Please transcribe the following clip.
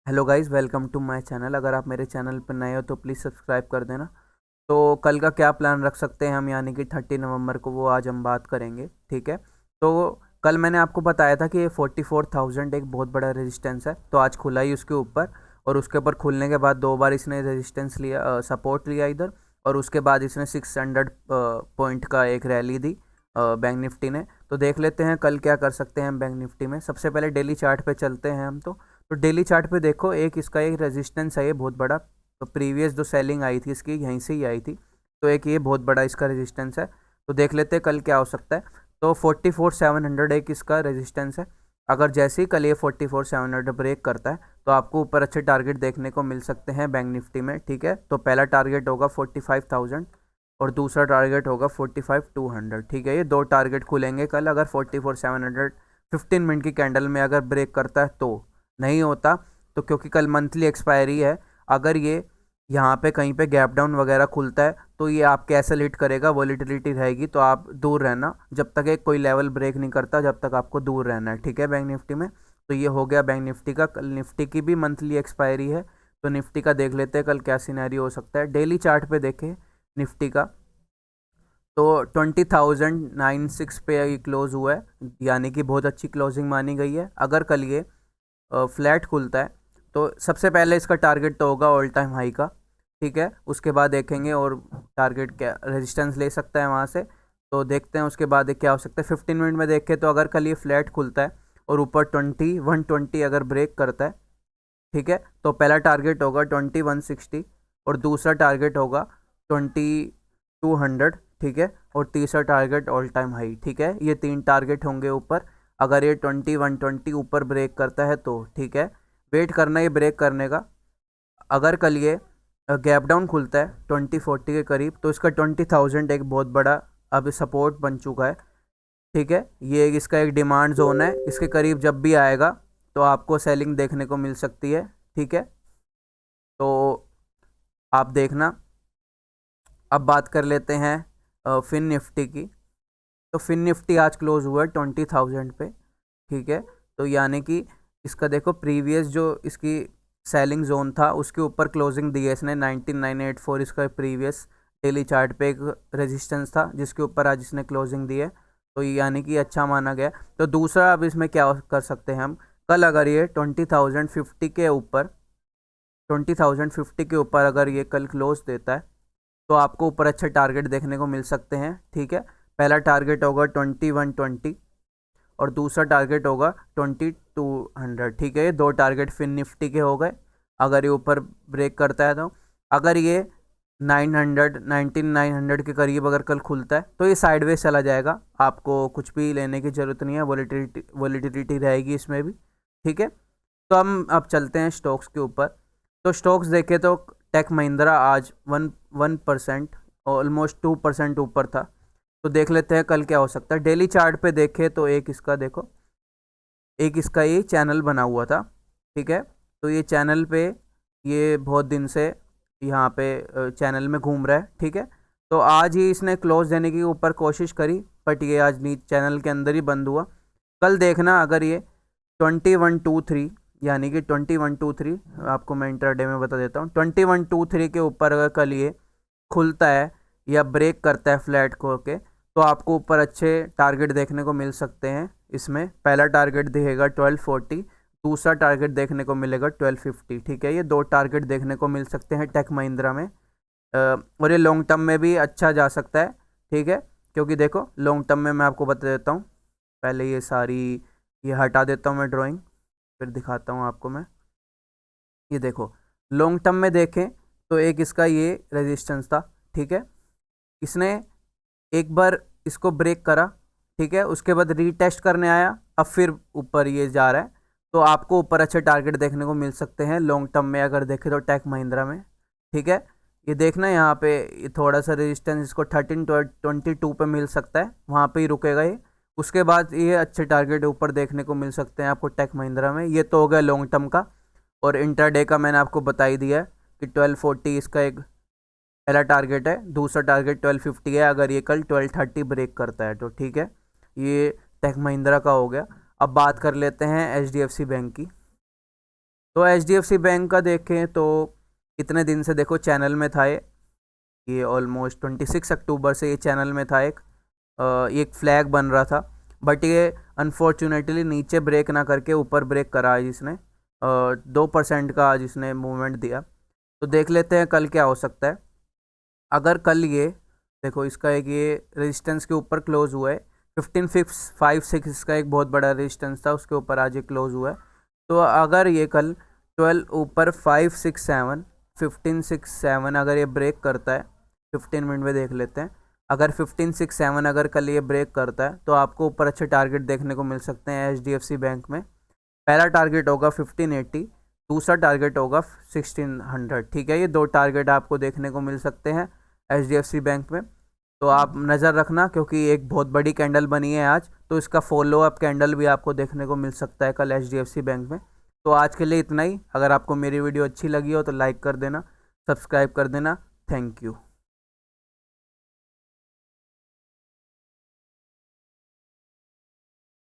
Hello guys, welcome to my channel. अगर आप मेरे चैनल पर नए हो तो प्लीज़ सब्सक्राइब कर देना। तो कल का क्या प्लान रख सकते हैं हम, यानी कि 30 नवंबर को, वो आज हम बात करेंगे। ठीक है। तो कल मैंने आपको बताया था कि ये 44,000 एक बहुत बड़ा रेजिस्टेंस है, तो आज खुला ही उसके ऊपर। और उसके ऊपर खुलने के बाद दो बार इसने रेजिस्टेंस लिया, सपोर्ट लिया इधर। और उसके बाद इसने 600 पॉइंट का एक रैली दी बैंक निफ्टी ने। तो देख लेते हैं कल क्या कर सकते हैं हम बैंक निफ्टी में। सबसे पहले डेली चार्ट पे चलते हैं हम। तो डेली चार्ट पे देखो, एक इसका एक रेजिस्टेंस है ये बहुत बड़ा। तो प्रीवियस जो सेलिंग आई थी इसकी यहीं से ही आई थी। तो एक ये बहुत बड़ा इसका रेजिस्टेंस है। तो देख लेते हैं कल क्या हो सकता है। तो 44,700 एक इसका रेजिस्टेंस है। अगर जैसे ही कल ये 44,700 ब्रेक करता है तो आपको ऊपर अच्छे टारगेट देखने को मिल सकते हैं बैंक निफ्टी में। ठीक है। तो पहला टारगेट होगा 45,000 और दूसरा टारगेट होगा 45,200। ठीक है। ये दो टारगेट खुलेंगे कल। अगर 44,700 15 मिनट की कैंडल में अगर ब्रेक करता है तो नहीं होता, तो क्योंकि कल मंथली एक्सपायरी है, अगर ये यहाँ पे कहीं पे गैप डाउन वगैरह खुलता है तो ये आप कैसे हिट करेगा, वॉलीटिलिटी रहेगी। तो आप दूर रहना, जब तक एक कोई लेवल ब्रेक नहीं करता जब तक आपको दूर रहना है। ठीक है, बैंक निफ्टी में। तो ये हो गया बैंक निफ्टी का। कल निफ्टी की भी मंथली एक्सपायरी है, तो निफ्टी का देख लेते हैं कल क्या सिनेरियो हो सकता है। डेली चार्ट पे देखें निफ्टी का, तो 20,096 पे ये क्लोज हुआ है, यानी कि बहुत अच्छी क्लोजिंग मानी गई है। अगर कल ये फ्लैट खुलता है तो सबसे पहले इसका टारगेट तो होगा ऑल टाइम हाई का। ठीक है। उसके बाद देखेंगे और टारगेट क्या रेजिस्टेंस ले सकता है वहाँ से। तो देखते हैं उसके बाद क्या हो सकता है। 15 मिनट में देखें तो अगर कल ये फ्लैट खुलता है और ऊपर 120 अगर ब्रेक करता है, ठीक है, तो पहला टारगेट होगा 2160 और दूसरा टारगेट होगा 2200। ठीक है। और तीसरा टारगेट ऑल टाइम हाई। ठीक है, ये तीन टारगेट होंगे ऊपर। अगर ये 120 ऊपर ब्रेक करता है तो ठीक है, वेट करना ये ब्रेक करने का। अगर कल ये गैप डाउन खुलता है 2040 के करीब तो इसका 20,000 एक बहुत बड़ा अब सपोर्ट बन चुका है। ठीक है, ये इसका एक डिमांड जोन है, इसके करीब जब भी आएगा तो आपको सेलिंग देखने को मिल सकती है। ठीक है। तो आप देखना। अब बात कर लेते हैं फिन निफ्टी की। तो फिन निफ्टी आज क्लोज हुआ है 20,000 पे। ठीक है। तो यानी कि इसका देखो प्रीवियस जो इसकी सेलिंग जोन था उसके ऊपर क्लोजिंग दी है इसने 19,984। इसका प्रीवियस डेली चार्ट पे एक रेजिस्टेंस था जिसके ऊपर आज इसने क्लोजिंग दी है। तो यानी कि अच्छा माना गया। तो दूसरा अब इसमें क्या कर सकते हैं हम, कल अगर ये 20,050 के ऊपर 20,050 के ऊपर अगर ये कल क्लोज देता है तो आपको ऊपर अच्छे टारगेट देखने को मिल सकते हैं। ठीक है। पहला टारगेट होगा 2120 और दूसरा टारगेट होगा 2200। ठीक है, ये दो टारगेट फिन निफ्टी के हो गए अगर ये ऊपर ब्रेक करता है तो। अगर ये 1900 के करीब अगर कल खुलता है तो ये साइडवेज चला जाएगा, आपको कुछ भी लेने की ज़रूरत नहीं है। वॉलीटिलिटी रहेगी इसमें भी। ठीक है। तो हम अब चलते हैं स्टॉक्स के ऊपर। तो स्टॉक्स देखें तो टेक महिंद्रा आज 1% ऑलमोस्ट 2% ऊपर था। तो देख लेते हैं कल क्या हो सकता है। डेली चार्ट पे देखें तो एक इसका देखो, एक इसका ये चैनल बना हुआ था। ठीक है। तो ये चैनल पे ये बहुत दिन से यहाँ पे चैनल में घूम रहा है। ठीक है। तो आज ही इसने क्लोज देने की ऊपर कोशिश करी, बट ये आज नीचे चैनल के अंदर ही बंद हुआ। कल देखना अगर ये 2123, यानी कि 2123, आपको मैं इंटरडे में बता देता हूँ, 2123 के ऊपर अगर कल ये खुलता है या ब्रेक करता है फ्लैट को के, तो आपको ऊपर अच्छे टारगेट देखने को मिल सकते हैं। इसमें पहला टारगेट दिखेगा 1240, दूसरा टारगेट देखने को मिलेगा 1250। ठीक है, ये दो टारगेट देखने को मिल सकते हैं टेक महिंद्रा में। और ये लॉन्ग टर्म में भी अच्छा जा सकता है। ठीक है, क्योंकि देखो लॉन्ग टर्म में मैं आपको बता देता हूँ। पहले ये हटा देता हूँ मैं ड्राइंग, फिर दिखाता हूँ आपको मैं। ये देखो लॉन्ग टर्म में देखें तो एक इसका ये रेजिस्टेंस था। ठीक है, इसने एक बार इसको ब्रेक करा। ठीक है, उसके बाद रीटेस्ट करने आया, अब फिर ऊपर ये जा रहा है। तो आपको ऊपर अच्छे टारगेट देखने को मिल सकते हैं लॉन्ग टर्म में अगर देखें तो टेक महिंद्रा में। ठीक है, ये देखना यहाँ पे ये थोड़ा सा रेजिस्टेंस इसको 1322 पे मिल सकता है, वहाँ पे ही रुकेगा ये। उसके बाद ये अच्छे टारगेट ऊपर देखने को मिल सकते हैं आपको टेक महिंद्रा में। ये तो हो गया लॉन्ग टर्म का। और इंटरडे का मैंने आपको बता ही दिया है कि 1240 इसका एक पहला टारगेट है, दूसरा टारगेट 1250 है अगर ये कल 1230 ब्रेक करता है तो। ठीक है, ये टेक महिंद्रा का हो गया। अब बात कर लेते हैं एचडीएफसी बैंक की। तो HDFC बैंक का देखें तो कितने दिन से देखो चैनल में था ये ऑलमोस्ट 26 अक्टूबर से ये चैनल में था। एक फ्लैग बन रहा था, बट ये अनफॉर्चुनेटली नीचे ब्रेक ना करके ऊपर ब्रेक करा है जिसने 2% का आज इसने मूवमेंट दिया। तो देख लेते हैं कल क्या हो सकता है। अगर कल ये देखो इसका एक ये रेजिस्टेंस के ऊपर क्लोज हुआ है 15.56 इसका एक बहुत बड़ा रेजिस्टेंस था, उसके ऊपर आज ये क्लोज हुआ है। तो अगर ये कल 12 ऊपर 567 1567 अगर ये ब्रेक करता है 15 मिनट में देख लेते हैं। अगर 1567 अगर कल ये ब्रेक करता है तो आपको ऊपर अच्छे टारगेट देखने को मिल सकते हैं HDFC बैंक में। पहला टारगेट होगा 1580, दूसरा टारगेट होगा 1600। ठीक है, ये 2 टारगेट आपको देखने को मिल सकते हैं HDFC बैंक में। तो आप नज़र रखना क्योंकि एक बहुत बड़ी कैंडल बनी है आज, तो इसका फॉलो अप कैंडल भी आपको देखने को मिल सकता है कल HDFC बैंक में। तो आज के लिए इतना ही। अगर आपको मेरी वीडियो अच्छी लगी हो तो लाइक कर देना, सब्सक्राइब कर देना। Thank you.